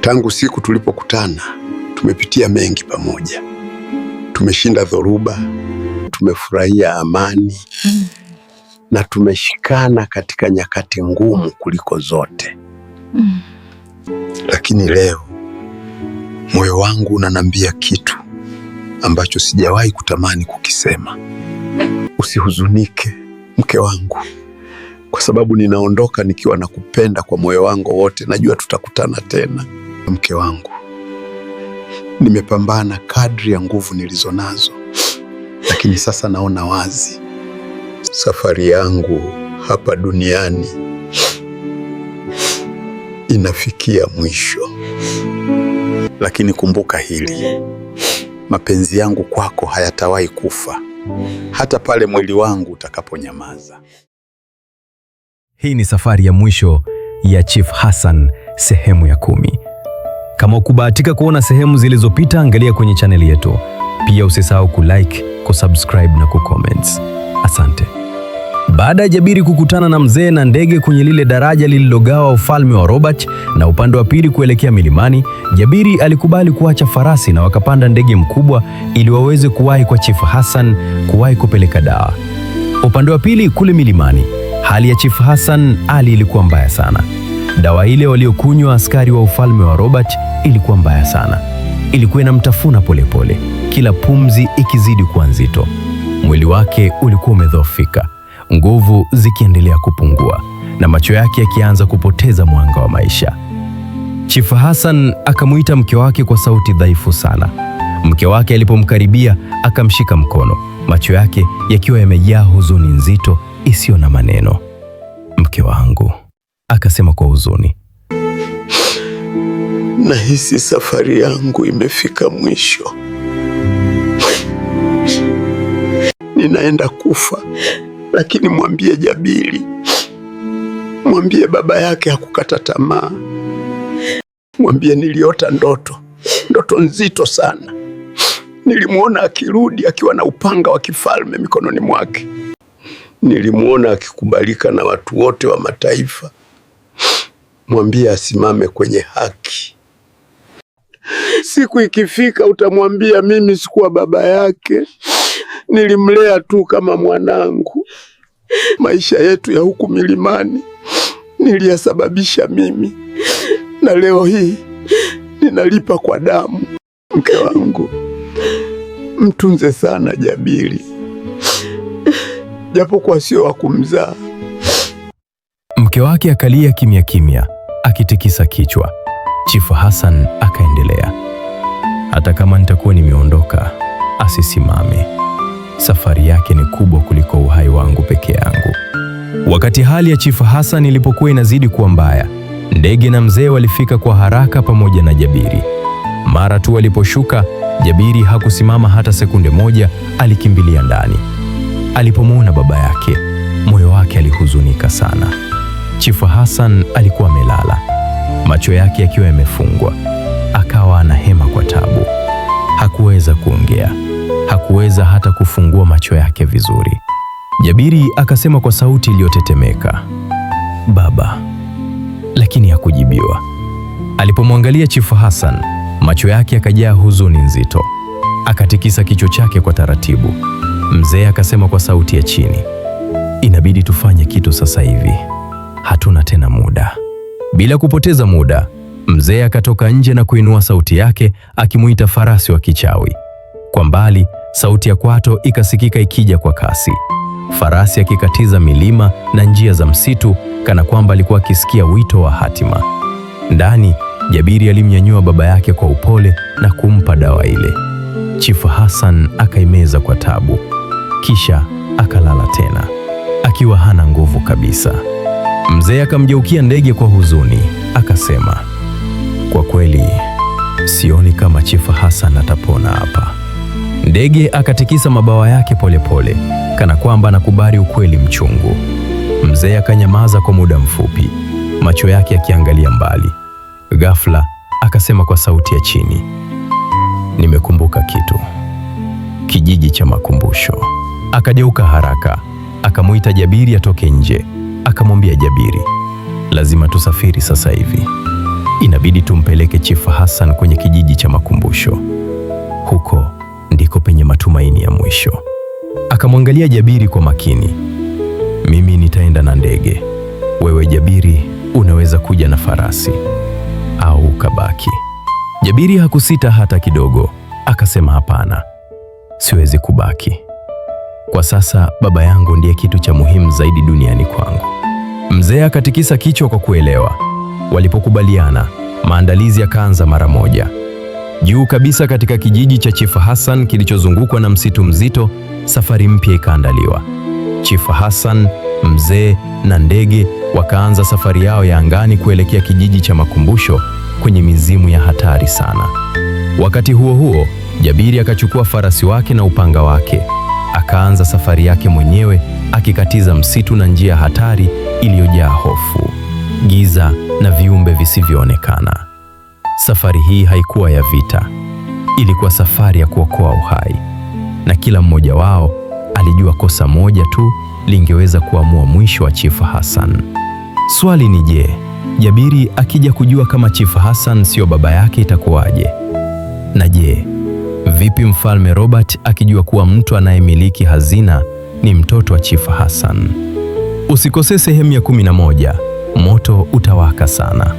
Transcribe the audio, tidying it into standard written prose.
Tangu siku tulipokutana, tumepitia mengi pamoja. Tumeshinda dhoruba, tumefurahia amani na tumeshikana katika nyakati ngumu kuliko zote. Lakini leo moyo wangu unanambia kitu ambacho sijawahi kutamani kukisema. Usihuzunike, mke wangu, kwa sababu ninaondoka nikiwa nakupenda kwa moyo wangu wote. Najua tutakutana tena. Mke wangu, nimepambana kadri ya nguvu nilizonazo, lakini sasa naona wazi safari yangu hapa duniani inafikia mwisho. Lakini kumbuka hili, mapenzi yangu kwako hayatawahi kufa hata pale mwili wangu utakaponyamaza. Hii ni safari ya mwisho ya Chief Hassan sehemu ya 10. Kama ukubahatika kuona sehemu zilizopita, angalia kwenye chaneli yetu. Pia usisahau kulike, kusubscribe na kucomment. Asante. Baada ya Jabiri kukutana na mzee na ndege kwenye lile daraja lililogawa ufalme wa Robert na upande wa pili kuelekea milimani, Jabiri alikubali kuacha farasi na wakapanda ndege mkubwa ili waweze kuwahi kwa Chief Hassan kuwahi kupeleka dawa. Upande wa pili kule milimani, hali ya Chief Hassan ilikuwa mbaya sana. Dawa ile waliokunywa askari wa ufalme wa Robert ilikuwa mbaya sana. Ilikuwa inamtafuna polepole, kila pumzi ikizidi kuwa nzito. Mwili wake ulikuwa umedhoofika, nguvu zikiendelea kupungua na macho yake yakianza kupoteza mwanga wa maisha. Chief Hassan akamuita mke wake kwa sauti dhaifu sana. Mke wake alipomkaribia akamshika mkono, macho yake yakiwa yamejaa huzuni nzito isiyo na maneno. Mke wangu, akasema kwa huzuni, nahisi safari yangu imefika mwisho. Ninaenda kufa, lakini mwambie Jabiri, mwambie baba yake hakukata tamaa. Mwambie niliota ndoto nzito sana. Nilimwona akirudi akiwa na upanga wa kifalme mikononi mwake. Nilimwona akikubalika na watu wote wa mataifa. Mwambie asimame kwenye haki. Siku ikifika utamwambia mimi sikuwa baba yake, nilimlea tu kama mwanangu. Maisha yetu ya huku milimani niliyasababisha mimi, na leo hii ninalipa kwa damu. Mke wangu, mtunze sana Jabiri, japo kwa sio wa kumzaa. Mke wake akalia kimya kimya, akitikisa kichwa. Chief Hassan akaendelea, hata kama nitakuwa nimeondoka, asisimame. Safari yake ni kubwa kuliko uhai wangu peke yangu. Wakati hali ya Chief Hassan ilipokuwa inazidi kuwa mbaya, ndege na mzee walifika kwa haraka pamoja na Jabiri. Mara tu waliposhuka, Jabiri hakusimama hata sekunde moja, alikimbilia ndani. Alipomwona baba yake, moyo wake alihuzunika sana. Chief Hassan alikuwa amelala, macho yake yakiwa yamefungwa, akawa anahema kwa tabu. Hakuweza kuongea, hakuweza hata kufungua macho yake vizuri. Jabiri akasema kwa sauti iliyotetemeka, baba, lakini hakujibiwa. Alipomwangalia Chief Hassan, macho yake yakajaa huzuni nzito. Akatikisa kichwa chake kwa taratibu. Mzee akasema kwa sauti ya chini, inabidi tufanye kitu sasa hivi, hatuna tena muda. Bila kupoteza muda, mzee akatoka nje na kuinua sauti yake akimuita farasi wa kichawi. Kwa mbali, sauti ya kwato ikasikika ikija kwa kasi. Farasi akikatiza milima na njia za msitu kana kwamba alikuwa akisikia wito wa hatima. Ndani, Jabiri alimnyanyua baba yake kwa upole na kumpa dawa ile. Chief Hassan akaimeza kwa tabu, kisha akalala tena, akiwa hana nguvu kabisa. Mzee akamgeukia ndege kwa huzuni, akasema, kwa kweli, sioni kama Chief Hassan atapona hapa. Ndege akatikisa mabawa yake polepole, kana kwamba anakubali ukweli mchungu. Mzee akanyamaza kwa muda mfupi, macho yake yakiangalia mbali. Ghafla akasema kwa sauti ya chini, nimekumbuka kitu, kijiji cha makumbusho. Akageuka haraka, akamuita Jabiri atoke nje. Akamwambia Jabiri, lazima tusafiri sasa hivi, ilibidi tumpeleke Chief Hassan kwenye kijiji cha makumbusho. Huko ndiko penye matumaini ya mwisho. Akamwangalia Jabiri kwa makini. Mimi nitaenda na ndege, wewe Jabiri unaweza kuja na farasi au ukabaki. Jabiri hakusita hata kidogo, akasema hapana, siwezi kubaki. Kwa sasa baba yangu ndiye kitu cha muhimu zaidi duniani kwangu. Mzee akatikisa kichwa kwa kuelewa. Walipokubaliana, maandalizi yakaanza mara moja. Juu kabisa katika kijiji cha Chief Hassan kilichozungukwa na msitu mzito, safari mpya ikaandaliwa. Chief Hassan, mzee na ndege wakaanza safari yao ya angani kuelekea kijiji cha makumbusho kwenye mizimu ya hatari sana. Wakati huo huo, Jabiri akachukua farasi wake na upanga wake. Akaanza safari yake mwenyewe, akikatiza msitu na njia hatari iliyojaa hofu, giza na viumbe visivyoonekana. Safari hii haikuwa ya vita, ilikuwa safari ya kuokoa uhai. Na kila mmoja wao alijua kosa moja tu lingeweza kuamua mwisho wa Chief Hassan. Swali ni je, Jabiri akija kujua kama Chief Hassan sio baba yake itakuwaje? Na je, vipi Mfalme Robert akijua kuwa mtu anayemiliki hazina ni mtoto wa Chief Hassan? Usikose sehemu ya 11. Moto utawaka sana.